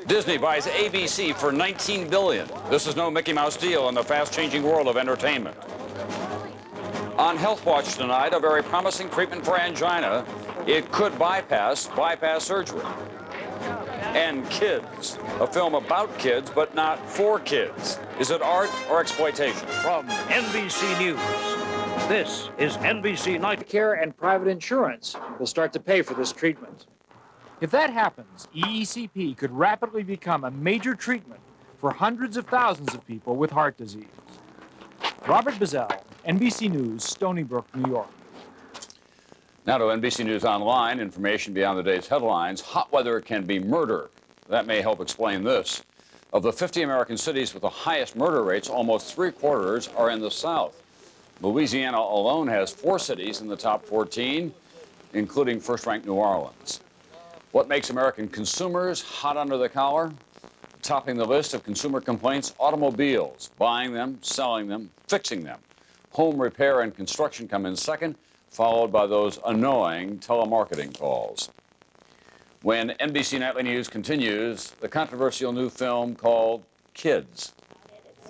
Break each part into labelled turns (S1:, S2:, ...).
S1: Disney buys ABC for $19 billion. This is no Mickey Mouse deal in the fast-changing world of entertainment. On Health Watch tonight, a very promising treatment for angina. It could bypass surgery. And Kids, a film about kids, but not for kids. Is it art or exploitation?
S2: From NBC News, this is NBC Night. Care and private insurance will start to pay for this treatment.
S3: If that happens, EECP could rapidly become a major treatment for hundreds of thousands of people with heart disease. Robert Bazell, NBC News, Stony Brook, New York.
S1: Now to NBC News Online, information beyond the day's headlines. Hot weather can be murder. That may help explain this. Of the 50 American cities with the highest murder rates, almost 3/4 are in the South. Louisiana alone has 4 cities in the top 14, including first-ranked New Orleans. What makes American consumers hot under the collar? Topping the list of consumer complaints, automobiles, buying them, selling them, fixing them. Home repair and construction come in second, followed by those annoying telemarketing calls. When NBC Nightly News continues, the controversial new film called Kids.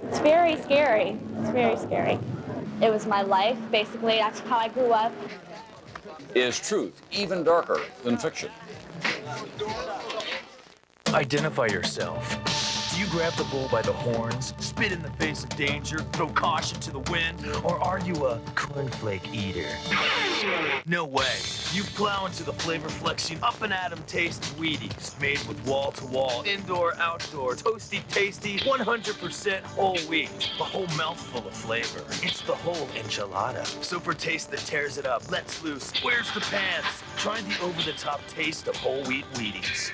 S4: It's very scary. It's very scary. It was my life, basically. That's how I grew up.
S1: Is truth even darker than fiction?
S5: Identify yourself. Do you grab the bull by the horns, spit in the face of danger, throw caution to the wind, or are you a cornflake eater? No way. You plow into the flavor-flexing, up-and-atom taste of Wheaties, made with wall-to-wall, indoor-outdoor, toasty, tasty, 100% whole wheat. A whole mouthful of flavor. It's the whole enchilada. So for taste that tears it up, lets loose, where's the pants? Try the over-the-top taste of whole wheat Wheaties.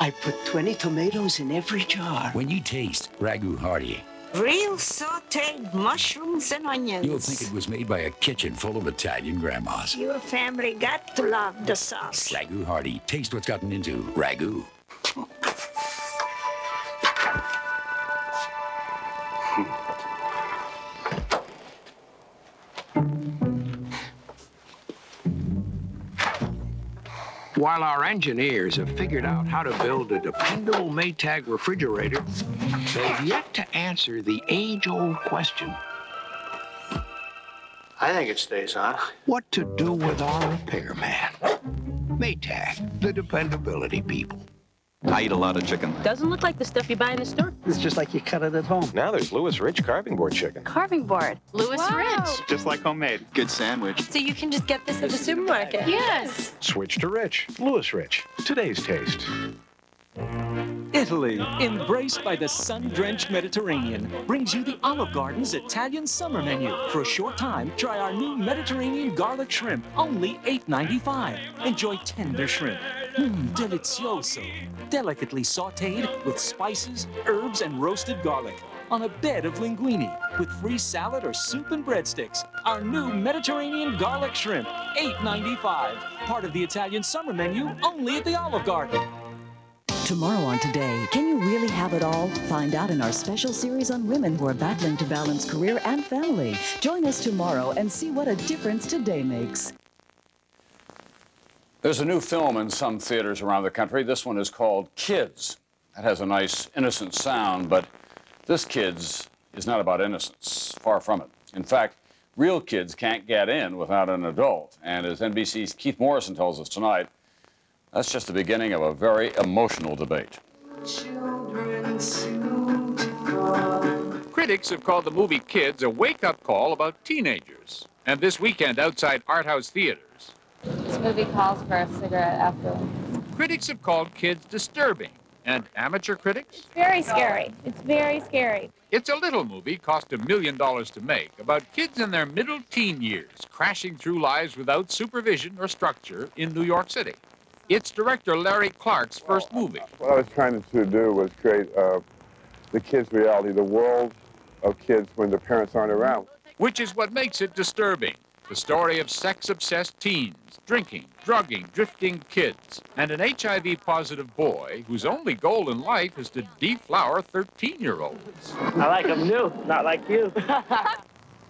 S6: I put 20 tomatoes in every jar.
S7: When you taste Ragu Hearty,
S6: Real sauteed mushrooms and onions.
S7: you'll think it was made by a kitchen full of Italian grandmas.
S6: Your family got to love the sauce.
S7: Ragu Hearty. Taste what's gotten into Ragu.
S8: While our engineers have figured out how to build a dependable Maytag refrigerator, they've yet to answer the age-old question.
S9: I think it stays on.
S8: What to do with our repairman? Maytag, the dependability people.
S10: I eat a lot of chicken.
S11: Doesn't look like the stuff you buy in the store.
S9: It's just like you cut it at home.
S10: Now there's Louis Rich carving board chicken.
S11: Carving board. Louis Rich.
S10: Just like homemade. Good sandwich.
S11: So you can just get this at the supermarket. Yes.
S8: Switch to Rich. Louis Rich. Today's taste.
S12: Italy, embraced by the sun-drenched Mediterranean, brings you the Olive Garden's Italian summer menu. For a short time, try our new Mediterranean garlic shrimp, only $8.95. Enjoy tender shrimp. Delizioso. Delicately sautéed with spices, herbs, and roasted garlic. On a bed of linguine, with free salad or soup and breadsticks. Our new Mediterranean garlic shrimp, $8.95. Part of the Italian summer menu, only at the Olive Garden.
S13: Tomorrow on Today, can you really have it all? Find out in our special series on women who are battling to balance career and family. Join us tomorrow and see what a difference today makes.
S1: There's a new film in some theaters around the country. This one is called Kids. That has a nice, innocent sound, but this Kids is not about innocence. Far from it. In fact, real kids can't get in without an adult. And as NBC's Keith Morrison tells us tonight, that's just the beginning of a very emotional debate.
S14: Critics have called the movie Kids a wake-up call about teenagers. And this weekend outside art house theaters,
S4: This movie calls for a cigarette after.
S14: critics have called Kids disturbing. And amateur critics?
S4: Very scary. It's very scary.
S14: It's a little movie, cost $1 million to make, about kids in their middle teen years crashing through lives without supervision or structure in New York City. It's director Larry Clark's first movie.
S15: What I was trying to do was create the kids' reality, the world of kids when the parents aren't around.
S14: Which is what makes it disturbing. The story of sex-obsessed teens, drinking, drugging, drifting kids, and an HIV-positive boy whose only goal in life is to deflower 13-year-olds.
S9: I like them new, not like you.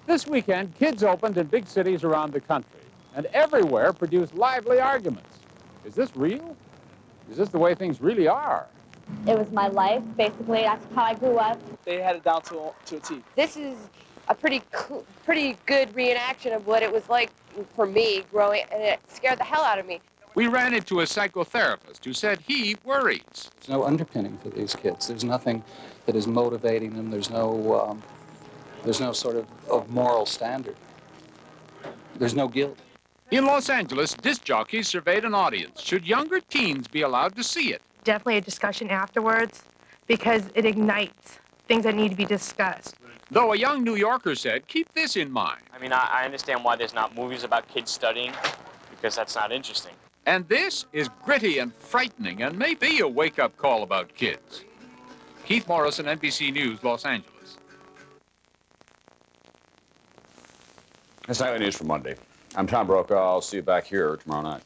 S2: This weekend, Kids opened in big cities around the country, and everywhere produced lively arguments. Is this real? Is this the way things really are?
S4: It was my life, basically. That's how I grew up.
S16: They had it down to a T.
S17: This is a pretty good reenaction of what it was like for me growing, and it scared the hell out of me.
S14: We ran into a psychotherapist who said he worries.
S18: There's no underpinning for these kids. There's nothing that is motivating them. There's no sort of moral standard. There's no guilt.
S14: In Los Angeles, disc jockeys surveyed an audience. Should younger teens be allowed to see it?
S19: Definitely a discussion afterwards, because it ignites things that need to be discussed.
S14: Though a young New Yorker said, keep this in mind.
S20: I mean, I understand why there's not movies about kids studying, because that's not interesting.
S14: And this is gritty and frightening and may be a wake-up call about kids. Keith Morrison, NBC News, Los Angeles.
S1: That's Nightly News for Monday. I'm Tom Brokaw. I'll see you back here tomorrow night.